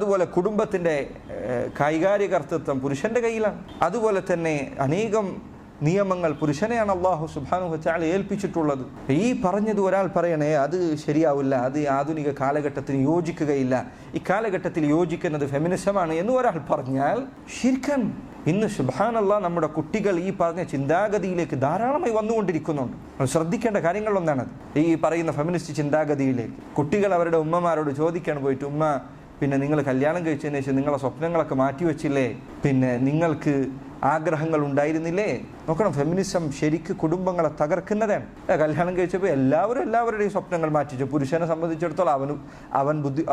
അതുപോലെ കുടുംബത്തിൻ്റെ കൈകാര്യകർത്തൃത്വം പുരുഷൻ്റെ കയ്യിലാണ്. അതുപോലെ തന്നെ അനേകം നിയമങ്ങൾ പുരുഷനെയാണ് അല്ലാഹു സുബ്ഹാനഹു വ തആല ഏൽപ്പിച്ചിട്ടുള്ളത്. ഈ പറഞ്ഞത് ഒരാൾ പറയണേ അത് ശരിയാവില്ല, അത് ആധുനിക കാലഘട്ടത്തിന് യോജിക്കുകയില്ല, ഈ കാലഘട്ടത്തിൽ യോജിക്കുന്നത് ഫെമിനിസമാണ് എന്ന് ഒരാൾ പറഞ്ഞാൽ ശിർക്കൻ. ഇന്ന് സുബ്ഹാനല്ലാഹ് നമ്മുടെ കുട്ടികൾ ഈ പറഞ്ഞ ചിന്താഗതിയിലേക്ക് ധാരാളമായി വന്നുകൊണ്ടിരിക്കുന്നുണ്ട്. ശ്രദ്ധിക്കേണ്ട കാര്യങ്ങളൊന്നാണത്. ഈ പറയുന്ന ഫെമിനിസ്റ്റ് ചിന്താഗതിയിലേക്ക് കുട്ടികൾ അവരുടെ ഉമ്മമാരോട് ചോദിക്കാൻ പോയിട്ട്, ഉമ്മ പിന്നെ നിങ്ങൾ കല്യാണം കഴിച്ചതിന് ശേഷം നിങ്ങളെ സ്വപ്നങ്ങളൊക്കെ മാറ്റിവെച്ചില്ലേ, പിന്നെ നിങ്ങൾക്ക് ആഗ്രഹങ്ങൾ ഉണ്ടായിരുന്നില്ലേ? നോക്കണം, ഫെമിനിസം ശരിക്ക് കുടുംബങ്ങളെ തകർക്കുന്നതാണ്. കല്യാണം കഴിച്ചപ്പോൾ എല്ലാവരുടെയും സ്വപ്നങ്ങൾ മാറ്റിച്ചു. പുരുഷനെ സംബന്ധിച്ചിടത്തോളം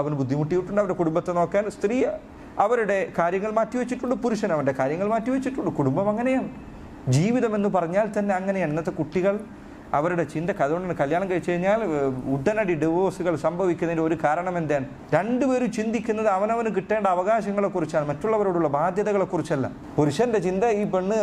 അവൻ ബുദ്ധിമുട്ടിയിട്ടുണ്ട് അവരുടെ കുടുംബത്തെ നോക്കാൻ. സ്ത്രീ അവരുടെ കാര്യങ്ങൾ മാറ്റിവെച്ചിട്ടുണ്ട്, പുരുഷൻ അവൻ്റെ കാര്യങ്ങൾ മാറ്റിവെച്ചിട്ടുണ്ട്. കുടുംബം അങ്ങനെയാണ്, ജീവിതം എന്ന് പറഞ്ഞാൽ തന്നെ അങ്ങനെയാണ്. ഇന്നത്തെ കുട്ടികൾ അവരുടെ ചിന്ത അതുകൊണ്ടാണ് കല്യാണം കഴിച്ചു കഴിഞ്ഞാൽ ഉടനടി ഡിവോഴ്സുകൾ സംഭവിക്കുന്നതിൻ്റെ ഒരു കാരണം എന്താണ്? രണ്ടുപേരും ചിന്തിക്കുന്നത് അവനവന് കിട്ടേണ്ട അവകാശങ്ങളെക്കുറിച്ചാണ്, മറ്റുള്ളവരോടുള്ള ബാധ്യതകളെക്കുറിച്ചല്ല. പുരുഷൻ്റെ ചിന്ത ഈ പെണ്ണ്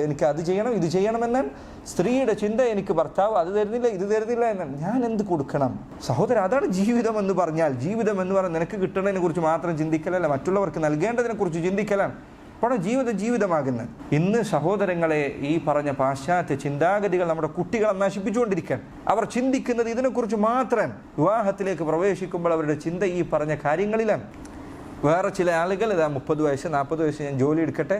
എനിക്ക് അത് ചെയ്യണം ഇത് ചെയ്യണമെന്നാണ്. സ്ത്രീയുടെ ചിന്ത എനിക്ക് ഭർത്താവ് അത് തരുന്നില്ല ഇത് തരുന്നില്ല എന്നാണ്. ഞാൻ എന്ത് കൊടുക്കണം? സഹോദരൻ, അതാണ് ജീവിതം എന്ന് പറഞ്ഞാൽ. ജീവിതം എന്ന് പറഞ്ഞാൽ നിനക്ക് കിട്ടണതിനെ കുറിച്ച് മാത്രം ചിന്തിക്കലല്ല, മറ്റുള്ളവർക്ക് നൽകേണ്ടതിനെ കുറിച്ച് ചിന്തിക്കലാണ്. അപ്പോൾ ജീവിതമാകുന്നത്. ഇന്ന് സഹോദരങ്ങളെ, ഈ പറഞ്ഞ പാശ്ചാത്യ ചിന്താഗതികൾ നമ്മുടെ കുട്ടികളെ നശിപ്പിച്ചുകൊണ്ടിരിക്കുകയാണ്. അവർ ചിന്തിക്കുന്നത് ഇതിനെക്കുറിച്ച് മാത്രം. വിവാഹത്തിലേക്ക് പ്രവേശിക്കുമ്പോൾ അവരുടെ ചിന്ത ഈ പറഞ്ഞ കാര്യങ്ങളിലാണ്. വേറെ ചില ആളുകൾ 30 വയസ്സ് 40 വയസ്സ് ഞാൻ ജോലി എടുക്കട്ടെ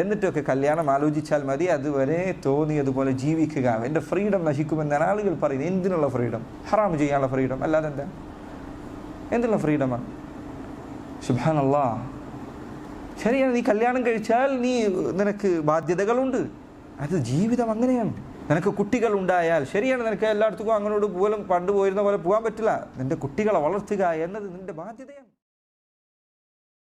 എന്നിട്ടൊക്കെ കല്യാണം ആലോചിച്ചാൽ മതി, അതുവരെ തോന്നിയതുപോലെ ജീവിക്കുക, എൻ്റെ ഫ്രീഡം നശിക്കുമെന്നാണ് ആളുകൾ പറയുന്നത്. എന്തിനുള്ള ഫ്രീഡം? ഹറാം ചെയ്യാനുള്ള ഫ്രീഡം, അല്ലാതെ എന്താ? എന്തുള്ള ഫ്രീഡമാണ്? സുബ്ഹാനല്ലാഹ്. ശരിയാണ്, നീ കല്യാണം കഴിച്ചാൽ നിനക്ക് ബാധ്യതകളുണ്ട്, അത് ജീവിതം അങ്ങനെയാണ്. നിനക്ക് കുട്ടികൾ ഉണ്ടായാൽ ശരിയാണ്, നിനക്ക് എല്ലായിടത്തും അങ്ങോട്ട് പോലും പണ്ട് പോയിരുന്ന പോലെ പോകാൻ പറ്റില്ല. നിന്റെ കുട്ടികളെ വളർത്തുക എന്നത് നിന്റെ ബാധ്യതയാണ്.